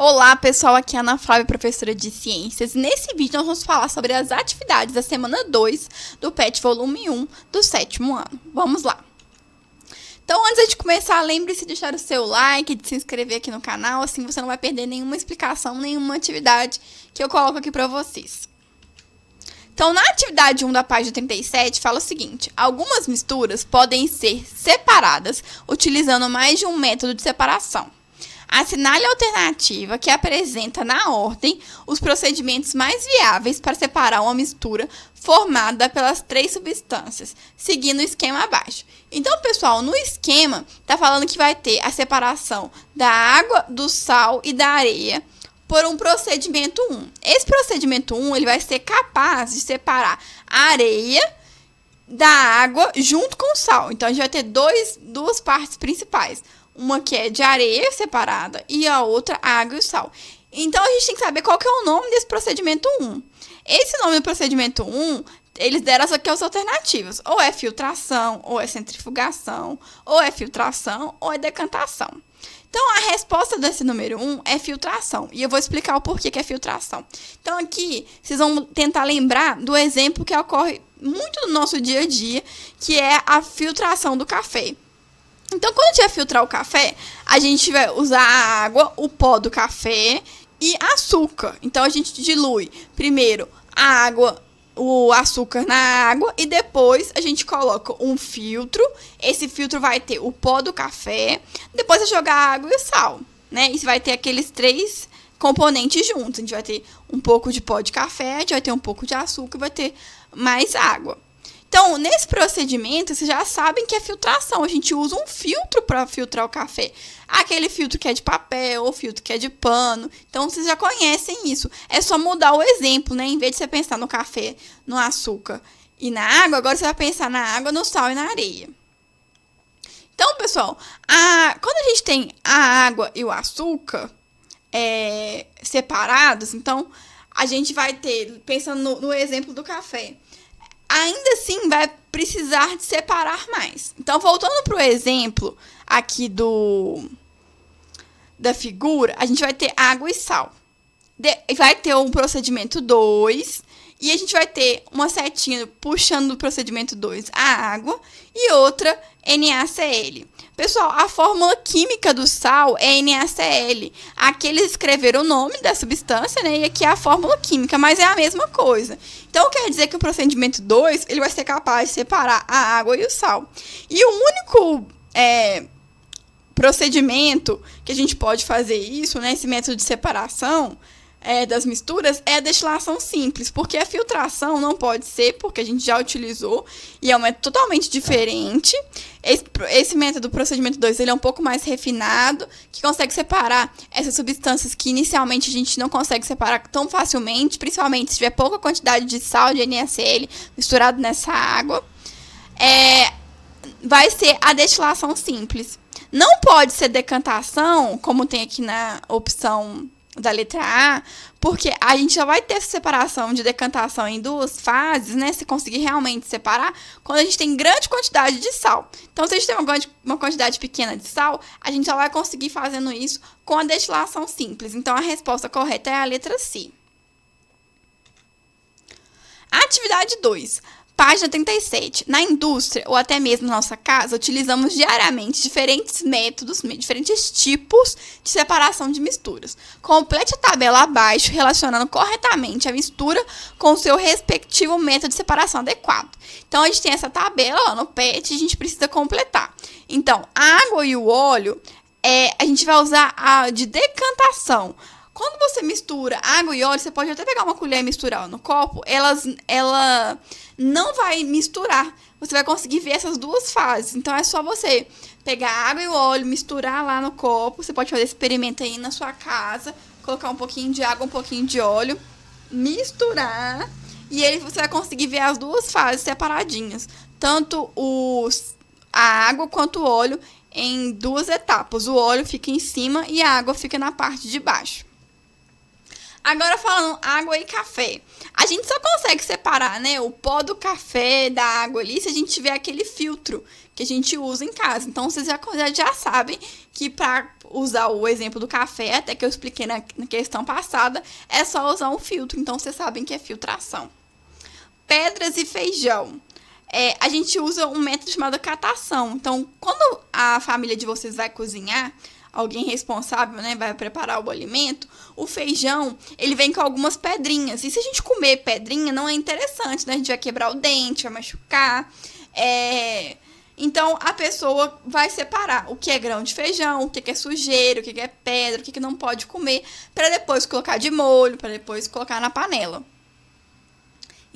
Olá pessoal, aqui é a Ana Flávia, professora de Ciências. Nesse vídeo nós vamos falar sobre as atividades da semana 2 do PET volume 1 do 7º ano. Vamos lá! Então, antes de começar, lembre-se de deixar o seu like, de se inscrever aqui no canal, assim você não vai perder nenhuma explicação, nenhuma atividade que eu coloco aqui para vocês. Então, na atividade 1 da página 37, fala o seguinte: algumas misturas podem ser separadas utilizando mais de um método de separação. Assinale a alternativa que apresenta na ordem os procedimentos mais viáveis para separar uma mistura formada pelas três substâncias, seguindo o esquema abaixo. Então, pessoal, no esquema, está falando que vai ter a separação da água, do sal e da areia por um procedimento 1. Esse procedimento 1 ele vai ser capaz de separar a areia da água junto com o sal. Então, a gente vai ter duas partes principais. Uma que é de areia separada e a outra água e sal. Então, a gente tem que saber qual que é o nome desse procedimento 1. Esse nome do procedimento 1, eles deram aqui as alternativas. Ou é filtração, ou é centrifugação, ou é filtração, ou é decantação. Então, a resposta desse número 1 é filtração. E eu vou explicar o porquê que é filtração. Então, aqui, vocês vão tentar lembrar do exemplo que ocorre muito no nosso dia a dia, que é a filtração do café. Então, quando a gente vai filtrar o café, a gente vai usar a água, o pó do café e açúcar. Então, a gente dilui primeiro a água, o açúcar na água e depois a gente coloca um filtro. Esse filtro vai ter o pó do café, depois é jogar a água e o sal, né? E vai ter aqueles três componentes juntos. A gente vai ter um pouco de pó de café, a gente vai ter um pouco de açúcar e vai ter mais água. Então, nesse procedimento, vocês já sabem que é filtração. A gente usa um filtro para filtrar o café. Aquele filtro que é de papel ou filtro que é de pano. Então, vocês já conhecem isso. É só mudar o exemplo, né? Em vez de você pensar no café, no açúcar e na água, agora você vai pensar na água, no sal e na areia. Então, pessoal, quando a gente tem a água e o açúcar separados, então, a gente vai ter, pensando no exemplo do café, ainda assim vai precisar de separar mais. Então, voltando para o exemplo aqui da figura, a gente vai ter água e sal. Vai ter um procedimento 2 e a gente vai ter uma setinha puxando do procedimento 2 a água e outra NaCl. Pessoal, a fórmula química do sal é NaCl. Aqui eles escreveram o nome da substância, né? E aqui é a fórmula química, mas é a mesma coisa. Então, quer dizer que o procedimento 2, ele vai ser capaz de separar a água e o sal. E o único procedimento que a gente pode fazer isso, né? Esse método de separação das misturas é a destilação simples, porque a filtração não pode ser, porque a gente já utilizou e é um método totalmente diferente. Esse método, procedimento 2, ele é um pouco mais refinado, que consegue separar essas substâncias que inicialmente a gente não consegue separar tão facilmente, principalmente se tiver pouca quantidade de sal, de NaCl misturado nessa água. Vai ser a destilação simples. Não pode ser decantação, como tem aqui na opção da letra A, porque a gente já vai ter essa separação de decantação em duas fases, né? Se conseguir realmente separar, quando a gente tem grande quantidade de sal. Então, se a gente tem uma quantidade pequena de sal, a gente já vai conseguir fazendo isso com a destilação simples. Então, a resposta correta é a letra C. Atividade 2. Página 37. Na indústria, ou até mesmo na nossa casa, utilizamos diariamente diferentes métodos, diferentes tipos de separação de misturas. Complete a tabela abaixo, relacionando corretamente a mistura com o seu respectivo método de separação adequado. Então, a gente tem essa tabela lá no PET e a gente precisa completar. Então, a água e o óleo, a gente vai usar a de decantação. Quando você mistura água e óleo, você pode até pegar uma colher e misturar no copo, ela não vai misturar. Você vai conseguir ver essas duas fases. Então, é só você pegar a água e o óleo, misturar lá no copo. Você pode fazer esse experimento aí na sua casa, colocar um pouquinho de água, um pouquinho de óleo, misturar, e aí você vai conseguir ver as duas fases separadinhas. Tanto a água quanto o óleo em duas etapas. O óleo fica em cima e a água fica na parte de baixo. Agora falando água e café. A gente só consegue separar, né, o pó do café da água ali se a gente tiver aquele filtro que a gente usa em casa. Então, vocês já sabem que para usar o exemplo do café, até que eu expliquei na questão passada, é só usar um filtro. Então, vocês sabem que é filtração. Pedras e feijão. A gente usa um método chamado catação. Então, quando a família de vocês vai cozinhar, alguém responsável, né, vai preparar o alimento, o feijão, ele vem com algumas pedrinhas. E se a gente comer pedrinha, não é interessante, né? A gente vai quebrar o dente, vai machucar. Então, a pessoa vai separar o que é grão de feijão, o que é sujeira, o que é pedra, o que não pode comer, para depois colocar de molho, para depois colocar na panela.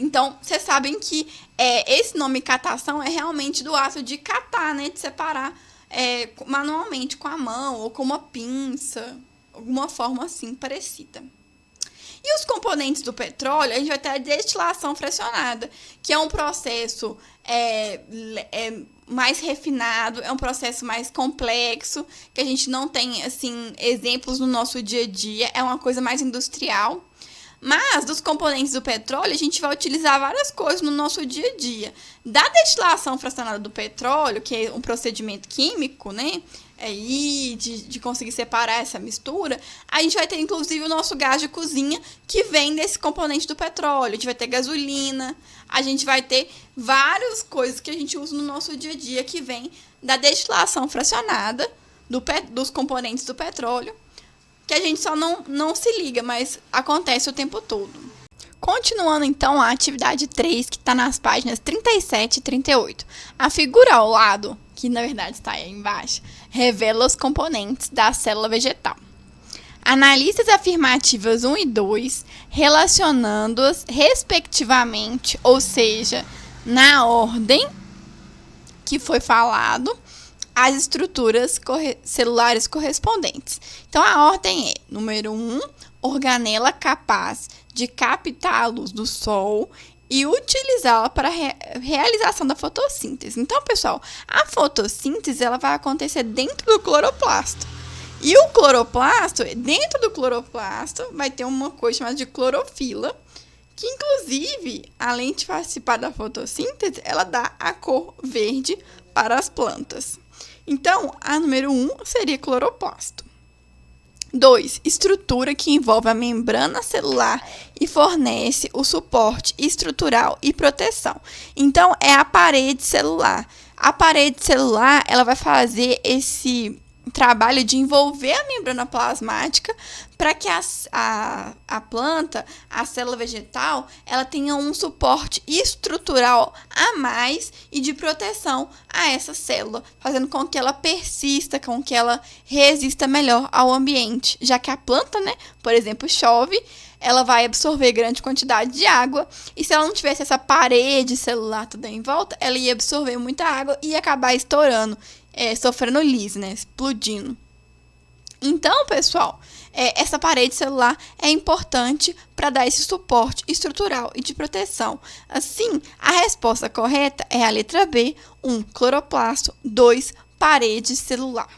Então, vocês sabem que esse nome catação é realmente do ato de catar, né? De separar manualmente com a mão ou com uma pinça, alguma forma assim parecida. E os componentes do petróleo, a gente vai ter a destilação fracionada, que é um processo mais refinado, é um processo mais complexo, que a gente não tem assim exemplos no nosso dia a dia, é uma coisa mais industrial. Mas, dos componentes do petróleo, a gente vai utilizar várias coisas no nosso dia a dia. Da destilação fracionada do petróleo, que é um procedimento químico, né? De conseguir separar essa mistura, a gente vai ter, inclusive, o nosso gás de cozinha, que vem desse componente do petróleo. A gente vai ter gasolina, a gente vai ter várias coisas que a gente usa no nosso dia a dia, que vem da destilação fracionada dos componentes do petróleo, que a gente só não se liga, mas acontece o tempo todo. Continuando, então, a atividade 3, que está nas páginas 37 e 38. A figura ao lado, que na verdade está aí embaixo, revela os componentes da célula vegetal. Analise as afirmativas 1 e 2, relacionando-as respectivamente, ou seja, na ordem que foi falado, as estruturas celulares correspondentes. Então, a ordem é, número 1, organela capaz de captar a luz do sol e utilizá-la para a realização da fotossíntese. Então, pessoal, a fotossíntese ela vai acontecer dentro do cloroplasto. E o cloroplasto, dentro do cloroplasto, vai ter uma coisa chamada de clorofila, que, inclusive, além de participar da fotossíntese, ela dá a cor verde para as plantas. Então, a número 1 seria cloroplasto. 2. Estrutura que envolve a membrana celular e fornece o suporte estrutural e proteção. Então, é a parede celular. A parede celular, ela vai fazer esse trabalho de envolver a membrana plasmática para que a planta, a célula vegetal, ela tenha um suporte estrutural a mais e de proteção a essa célula, fazendo com que ela persista, com que ela resista melhor ao ambiente, já que a planta, né, por exemplo, chove, ela vai absorver grande quantidade de água, e se ela não tivesse essa parede celular toda em volta, ela ia absorver muita água e ia acabar estourando, sofrendo lise, né, explodindo. Então, pessoal, essa parede celular é importante para dar esse suporte estrutural e de proteção. Assim, a resposta correta é a letra B, 1, cloroplasto, 2, parede celular.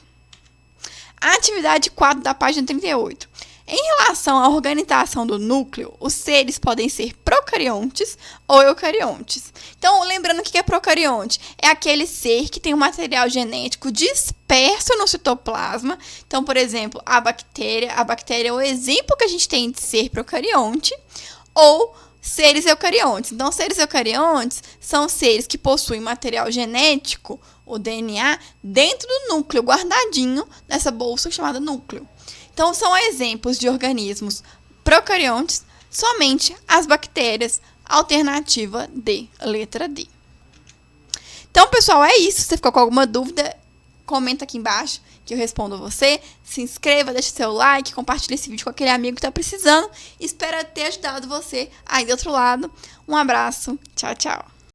A atividade 4 da página 38. Em relação à organização do núcleo, os seres podem ser procariontes ou eucariontes. Então, lembrando o que é procarionte? É aquele ser que tem um material genético disperso no citoplasma. Então, por exemplo, a bactéria é o exemplo que a gente tem de ser procarionte, ou seres eucariontes. Então, seres eucariontes são seres que possuem material genético, o DNA, dentro do núcleo, guardadinho nessa bolsa chamada núcleo. Então, são exemplos de organismos procariontes somente as bactérias. Alternativa D, letra D. Então, pessoal, é isso. Se você ficou com alguma dúvida, comenta aqui embaixo que eu respondo você. Se inscreva, deixe seu like, compartilhe esse vídeo com aquele amigo que está precisando. Espero ter ajudado você aí do outro lado. Um abraço. Tchau, tchau.